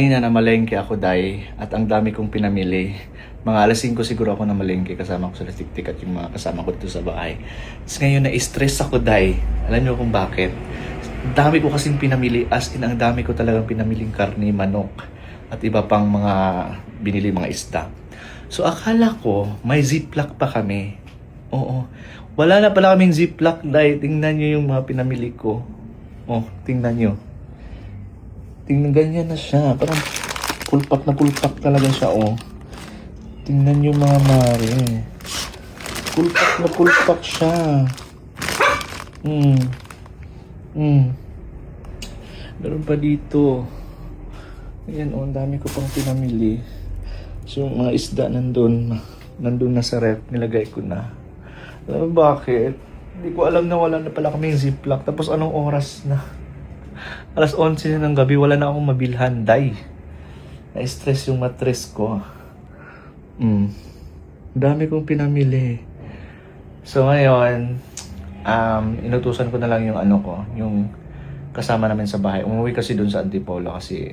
Kanina namalengke ako, Day, at ang dami kong pinamili. Mga alas 5 siguro ako namalengke, kasama ko sa tiktik at yung mga kasama ko dito sa bahay. Tapos ngayon na-stress ako, Day. Alam niyo kung bakit? Ang dami ko kasing pinamili, as in ang dami ko talagang pinamiling karne, manok, at iba pang mga binili mga isda. So akala ko may ziplock pa kami. Oo. Wala na pala kaming ziplock, Day. Tingnan niyo yung mga pinamili ko. Oh, tingnan niyo. Tingnan, ganyan na siya. Parang pulpak talaga siya, oh. Tingnan nyo mga mare. Pulpak siya. Meron pa dito. Ayan, oh, ang dami ko pang pinamili. So, yung mga isda nandun na sa ref, nilagay ko na. Alam mo bakit? Hindi ko alam na wala na pala kaming ziplock. Tapos anong oras na? Alas 11 na ng gabi, wala na akong mabilhan, Day. Na-stress yung matres ko. Dami kong pinamili. So ngayon, inutusan ko na lang yung ano ko, yung kasama namin sa bahay. Umuwi kasi dun sa Antipolo kasi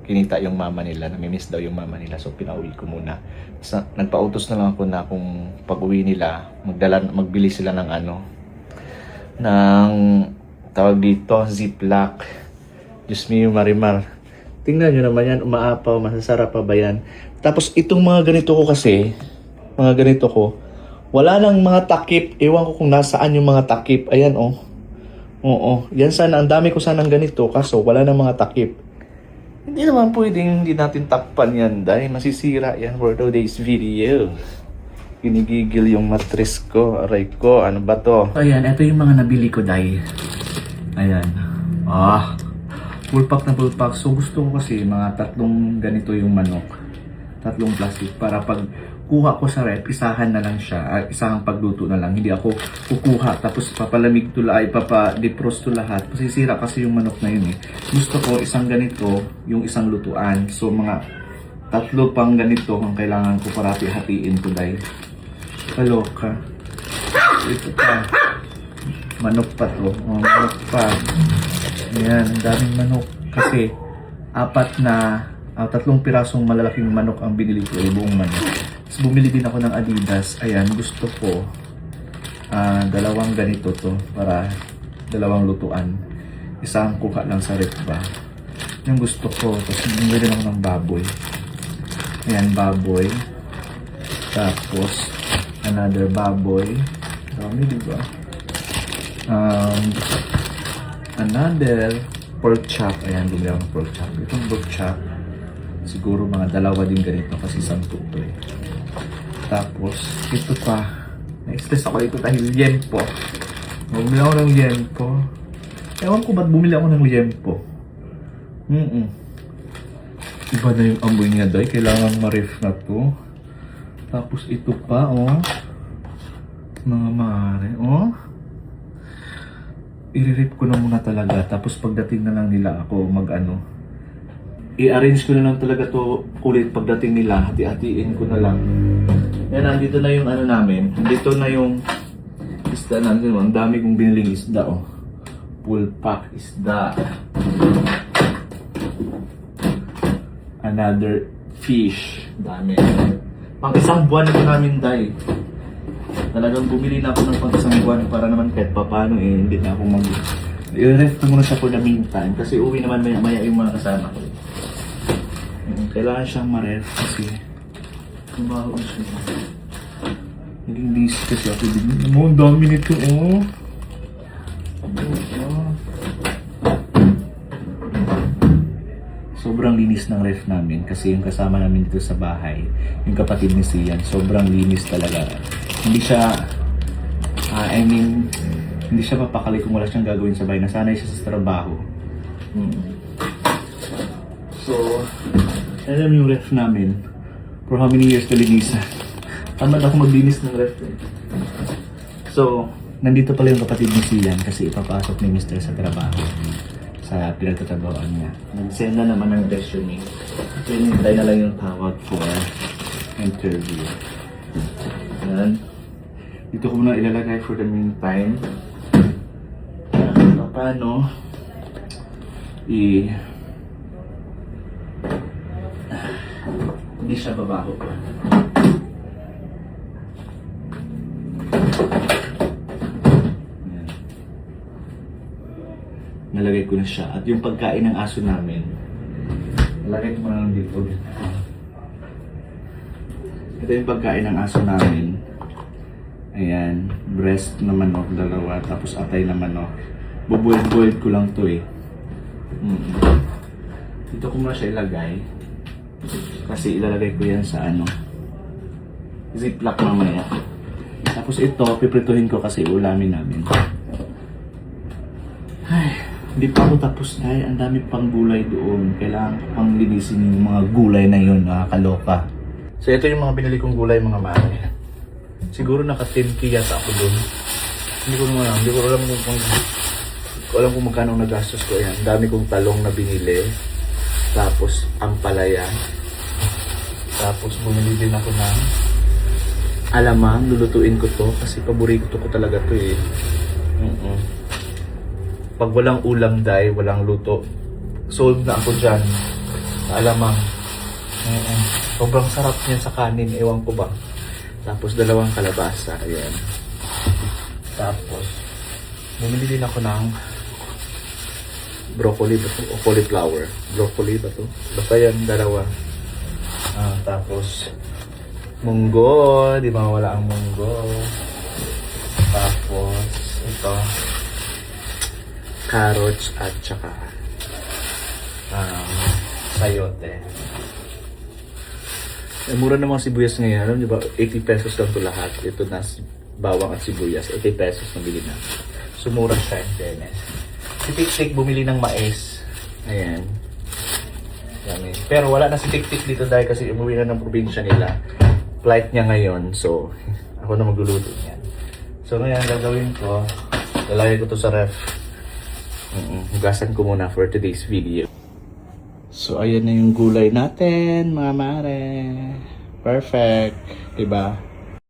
kinita yung mama nila, namimiss daw yung mama nila. So pinauwi ko muna. So, nagpautos na lang ako na kung pag-uwi nila, magbili sila ng ano, ng tawag dito, ziplock. Diyos mio, Marimar. Tingnan nyo naman yan, umaapaw, masasarap pa ba yan? Tapos itong mga ganito ko kasi, wala nang mga takip. Ewan ko kung nasaan yung mga takip. Ayan, oh. Oo, yan sana, ang dami ko sanang ganito, kaso wala nang mga takip. Hindi naman pwedeng hindi natin takpan yan, Day. Masisira yan for today's video. Ginigigil yung matres ko, aray ko, ano ba to? So, ayan, ito yung mga nabili ko, Day. Ayan. Pulpak na pulpak. So gusto ko kasi mga 3 ganito yung manok. 3 plastic para pag kuha ko sa rep, isahan na lang siya. Isahang pagluto na lang. Hindi ako kukuha tapos papalamig to lahat, defrost to lahat. Masisira kasi yung manok na yun eh. Gusto ko isang ganito, yung isang lutuan. So mga 3 pang ganito ang kailangan ko para hatiin to, Day. Kaloka. Ito pa. Manok pa to. Oh, manok pa. Ayan, daming manok. Kasi 3 pirasong malalaking manok ang binili ko, buong manok. Tapos bumili din ako ng Adidas. Ayan, gusto ko 2 ganito to para 2 lutuan. Isang kuha lang sa ref ba. Yung gusto ko. Tapos bumili din ako ng baboy. Ayan, baboy. Tapos another baboy. Dami, diba? Another pork chop. Ayan, bumili ako ng pork chop. Itong pork chop, siguro mga 2 din ganito kasi 10 to eh. Tapos, ito pa. Na-stress ako ito dahil liempo. Bumili ako ng liempo. Ewan ko ba't bumili ako ng liempo. Iba na yung amoy niya, Day. Kailangan ma-ref na to. Tapos ito pa, oh. Mga mare, oh. I-rip ko na muna talaga. Tapos pagdating na lang nila ako i-arrange ko na lang talaga to ulit pagdating nila. Hati-hatiin ko na lang. Yan, nandito na yung ano namin. Dito na yung isda namin. Ang dami kong biniling isda, oh. Full pack isda. Another fish. Dami. Pang 1 buwan ito namin, Day. Talagang bumili na ako ng pang 1 buwan para naman kahit paano hindi na ako i-ref ko muna siya for the meantime kasi uwi naman maya yung mga kasama ko. Kailangan siyang ma-ref kasi kumahaon siya. Naging busy kasi ako din. Ang dami nito, oh. Sobrang linis ng ref namin kasi yung kasama namin dito sa bahay, yung kapatid ni Sian, sobrang linis talaga. Hindi siya, hindi siya papakali kung wala siyang gagawin sa bahay. Nasanay siya sa trabaho. So, alam yung ref namin, for how many years kalinisan. Tamad ako maglinis ng ref. So, nandito pala yung kapatid ni Sian kasi ipapasok ni Mr. sa trabaho. Sa pinagtatrabahoan niya. Nag-send na naman ng resume. So, hinintay na lang yung tawag for interview. Yan. Dito ko muna ilalagay for the meantime. Paano Hindi siya babaho pa. Ayan. Nalagay ko na siya. At yung pagkain ng aso namin, nalagay ko na lang dito. Ito yung pagkain ng aso namin. Ayan, breast na manok, dalawa, tapos atay na manok. Buboiled ko lang to eh. Dito ko muna siya ilagay. Kasi ilalagay ko yan sa ano, ziplock mamaya. Tapos ito, piprituhin ko kasi ulamin namin. Ay, hindi pa ako tapos na. Ang dami pang gulay doon. Kailangan ko pang linisin yung mga gulay na yun, nakakaloka. So ito yung mga binili kong gulay, mga mare. Siguro naka 10k yata ako doon. Hindi ko naman alam. Hindi ko alam kung magkano nagastos ko yan. Ang dami kong talong na binili. Tapos ampalaya. Tapos bumili din ako ng alamang. Lulutuin ko to kasi paborito ko talaga to eh. Pag walang ulam dahil walang luto, sold na ako dyan. Alamang. Sobrang sarap niya sa kanin. Ewan ko ba. Tapos dalawang kalabasa. Ayan. Tapos bumili din ako ng broccoli ba to? O cauliflower. Broccoli ba to? Basta yan, dalawa. Tapos munggo. Di ba wala ang munggo. Tapos ito. Carrots at saka sayote. Eh, mura namang sibuyas ngayon. Alam niyo ba, 80 pesos lang ito lahat. Ito na bawang at sibuyas. 80 pesos nabili na. Sumura siya in fairness. Si Tik-Tik bumili ng mais. Ayan. Yan. Pero wala na si Tik-Tik dito dahil kasi umuwi na ng probinsya nila. Flight niya ngayon. So, ako na magluluto niyan. So, ngayon gagawin ko, lalagay ko to sa ref. Hugasan ko muna for today's video. So, ayan na yung gulay natin, mga mare. Perfect. Diba?